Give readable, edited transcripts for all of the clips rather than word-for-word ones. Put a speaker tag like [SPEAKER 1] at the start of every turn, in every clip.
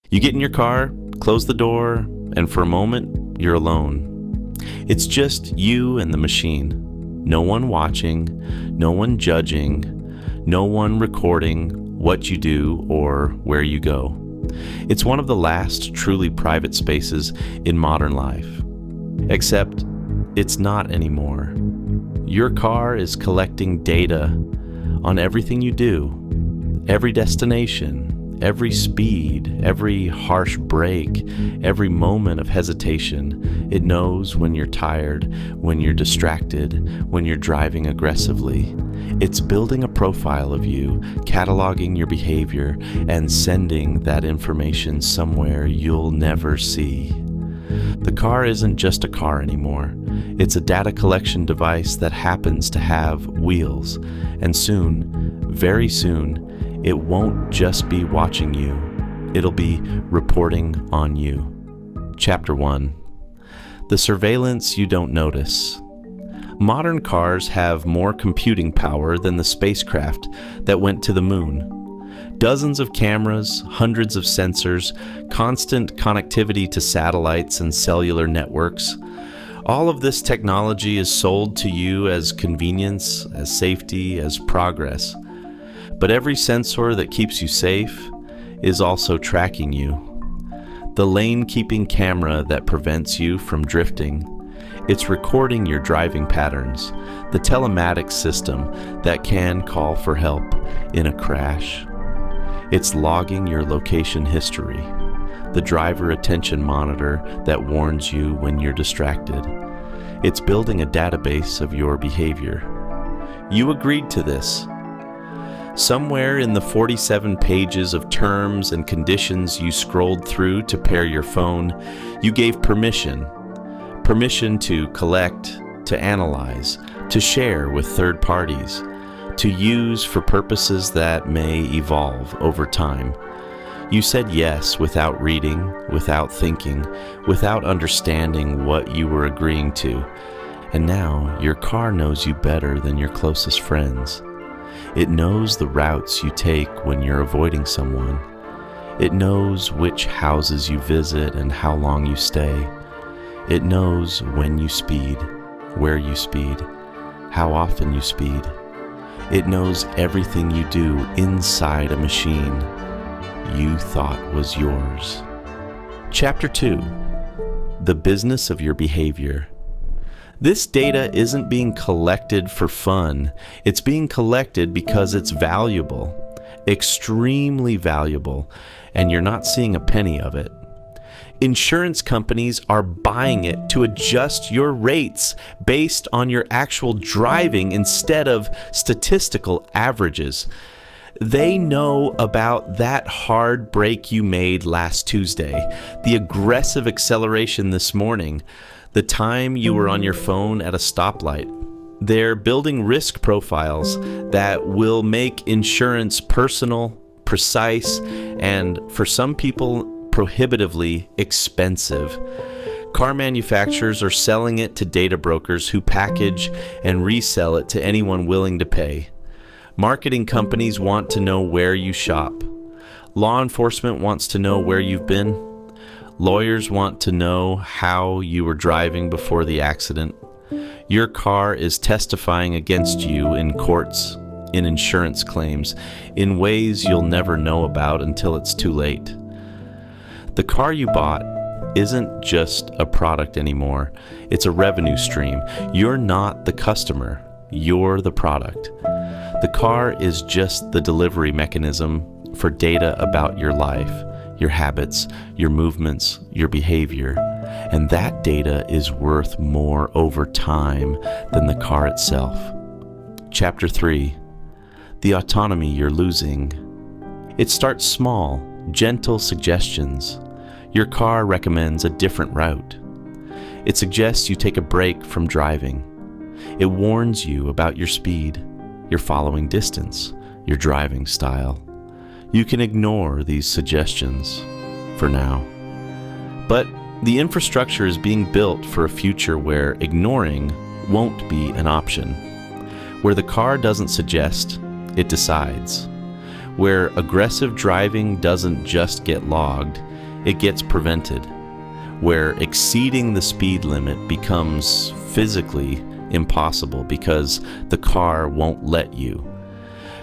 [SPEAKER 1] You get in your car, close the door, and for a moment, you're alone. It's just you and the machine. No one watching, no one judging, no one recording what you do or where you go. It's one of the last truly private spaces in modern life. Except, it's not anymore. Your car is collecting data on everything you do, every destination, every speed, every harsh brake, every moment of hesitation. It knows when you're tired, when you're distracted, when you're driving aggressively. It's building a profile of you, cataloging your behavior, and sending that information somewhere you'll never see. The car isn't just a car anymore. It's a data collection device that happens to have wheels. And soon, very soon, it won't just be watching you. It'll be reporting on you. Chapter 1. The surveillance you don't notice. Modern cars have more computing power than the spacecraft that went to the moon. Dozens of cameras, hundreds of sensors, constant connectivity to satellites and cellular networks. All of this technology is sold to you as convenience, as safety, as progress. But every sensor that keeps you safe is also tracking you. The lane-keeping camera that prevents you from drifting, it's recording your driving patterns. The telematics system that can call for help in a crash. It's logging your location history. The driver attention monitor that warns you when you're distracted. It's building a database of your behavior. You agreed to this. Somewhere in the 47 pages of terms and conditions you scrolled through to pair your phone, you gave permission. Permission to collect, to analyze, to share with third parties, to use for purposes that may evolve over time. You said yes without reading, without thinking, without understanding what you were agreeing to. And now your car knows you better than your closest friends. It knows the routes you take when you're avoiding someone. It knows which houses you visit and how long you stay. It knows when you speed, where you speed, how often you speed. It knows everything you do inside a machine you thought was yours. Chapter 2. The business of your behavior. This data isn't being collected for fun. It's being collected because it's valuable, extremely valuable, and you're not seeing a penny of it. Insurance companies are buying it to adjust your rates based on your actual driving instead of statistical averages. They know about that hard break you made last Tuesday, the aggressive acceleration this morning, the time you were on your phone at a stoplight. They're building risk profiles that will make insurance personal, precise, and for some people, prohibitively expensive. Car manufacturers are selling it to data brokers who package and resell it to anyone willing to pay. Marketing companies want to know where you shop. Law enforcement wants to know where you've been. Lawyers want to know how you were driving before the accident. Your car is testifying against you in courts, in insurance claims, in ways you'll never know about until it's too late. The car you bought isn't just a product anymore. It's a revenue stream. You're not the customer. You're the product. The car is just the delivery mechanism for data about your life, your habits, your movements, your behavior. And that data is worth more over time than the car itself. Chapter 3. The autonomy you're losing. It starts small, gentle suggestions. Your car recommends a different route. It suggests you take a break from driving. It warns you about your speed, your following distance, your driving style. You can ignore these suggestions for now. But the infrastructure is being built for a future where ignoring won't be an option, where the car doesn't suggest, it decides, where aggressive driving doesn't just get logged, it gets prevented, where exceeding the speed limit becomes physically impossible because the car won't let you.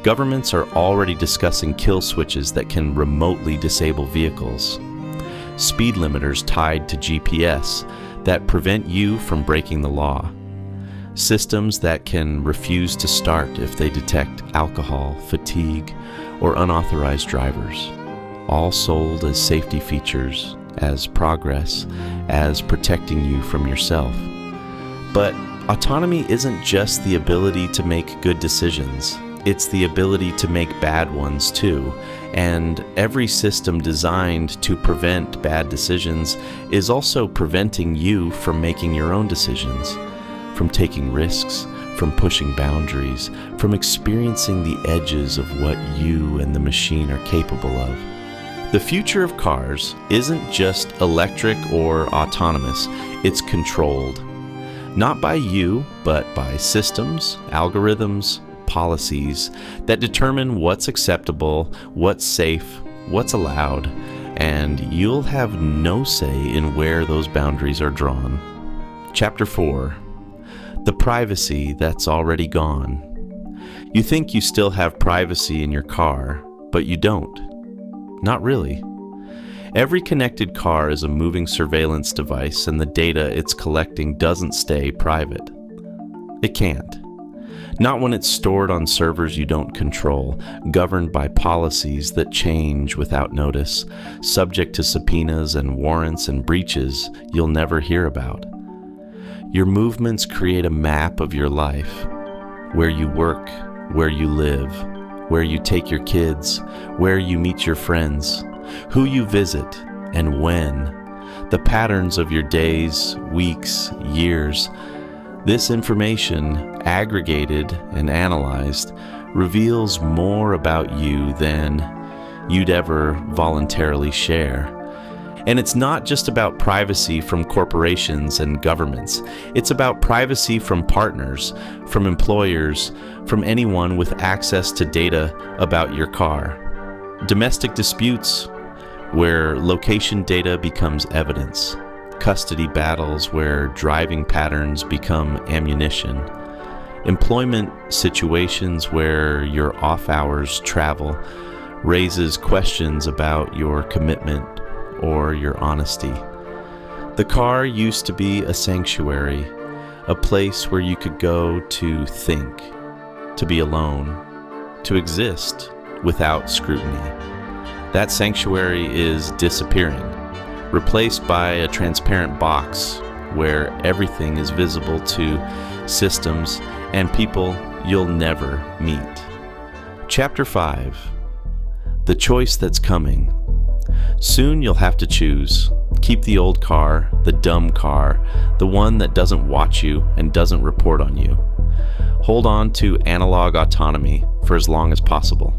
[SPEAKER 1] Governments are already discussing kill switches that can remotely disable vehicles, speed limiters tied to GPS that prevent you from breaking the law, systems that can refuse to start if they detect alcohol, fatigue, or unauthorized drivers, all sold as safety features, as progress, as protecting you from yourself. But autonomy isn't just the ability to make good decisions. It's the ability to make bad ones too. And every system designed to prevent bad decisions is also preventing you from making your own decisions, from taking risks, from pushing boundaries, from experiencing the edges of what you and the machine are capable of. The future of cars isn't just electric or autonomous, it's controlled. Not by you, but by systems, algorithms, policies that determine what's acceptable, what's safe, what's allowed, and you'll have no say in where those boundaries are drawn. Chapter 4. The privacy that's already gone. You think you still have privacy in your car, but you don't. Not really. Every connected car is a moving surveillance device, and the data it's collecting doesn't stay private. It can't. Not when it's stored on servers you don't control, governed by policies that change without notice, subject to subpoenas and warrants and breaches you'll never hear about. Your movements create a map of your life, where you work, where you live, where you take your kids, where you meet your friends, who you visit, and when, the patterns of your days, weeks, years. This information, aggregated and analyzed, reveals more about you than you'd ever voluntarily share. And it's not just about privacy from corporations and governments. It's about privacy from partners, from employers, from anyone with access to data about your car. Domestic disputes, where location data becomes evidence. Custody battles where driving patterns become ammunition. Employment situations where your off-hours travel raises questions about your commitment or your honesty. The car used to be a sanctuary, a place where you could go to think, to be alone, to exist without scrutiny. That sanctuary is disappearing, replaced by a transparent box where everything is visible to systems and people you'll never meet. Chapter 5. The choice that's coming. Soon you'll have to choose. Keep the old car, the dumb car, the one that doesn't watch you and doesn't report on you. Hold on to analog autonomy for as long as possible.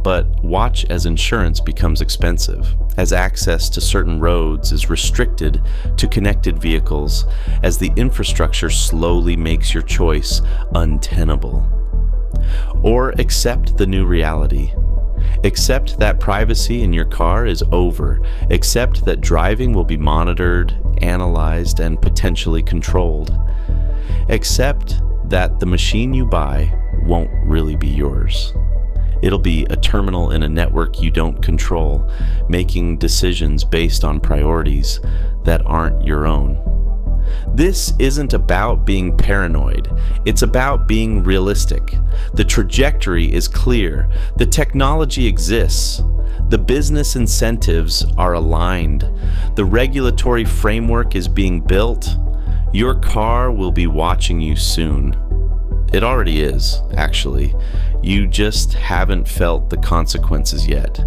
[SPEAKER 1] But watch as insurance becomes expensive, as access to certain roads is restricted to connected vehicles, as the infrastructure slowly makes your choice untenable. Or accept the new reality. Accept that privacy in your car is over. Accept that driving will be monitored, analyzed, and potentially controlled. Accept that the machine you buy won't really be yours. It'll be a terminal in a network you don't control, making decisions based on priorities that aren't your own. This isn't about being paranoid. It's about being realistic. The trajectory is clear. The technology exists. The business incentives are aligned. The regulatory framework is being built. Your car will be watching you soon. It already is, actually. You just haven't felt the consequences yet.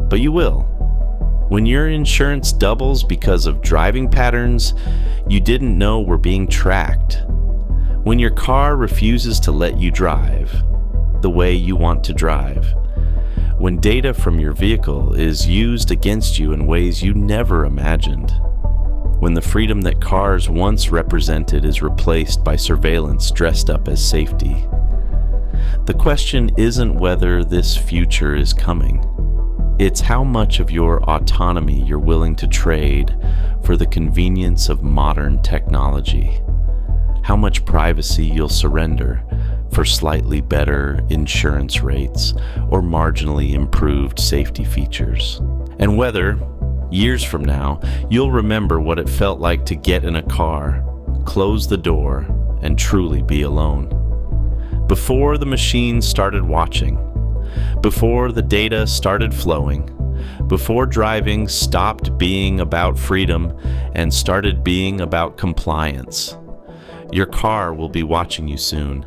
[SPEAKER 1] But you will. When your insurance doubles because of driving patterns you didn't know were being tracked. When your car refuses to let you drive the way you want to drive. When data from your vehicle is used against you in ways you never imagined. When the freedom that cars once represented is replaced by surveillance dressed up as safety. The question isn't whether this future is coming. It's how much of your autonomy you're willing to trade for the convenience of modern technology. How much privacy you'll surrender for slightly better insurance rates or marginally improved safety features. And whether, years from now, you'll remember what it felt like to get in a car, close the door, and truly be alone. Before the machine started watching, before the data started flowing, before driving stopped being about freedom and started being about compliance. Your car will be watching you soon.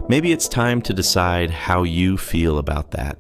[SPEAKER 1] Maybe it's time to decide how you feel about that.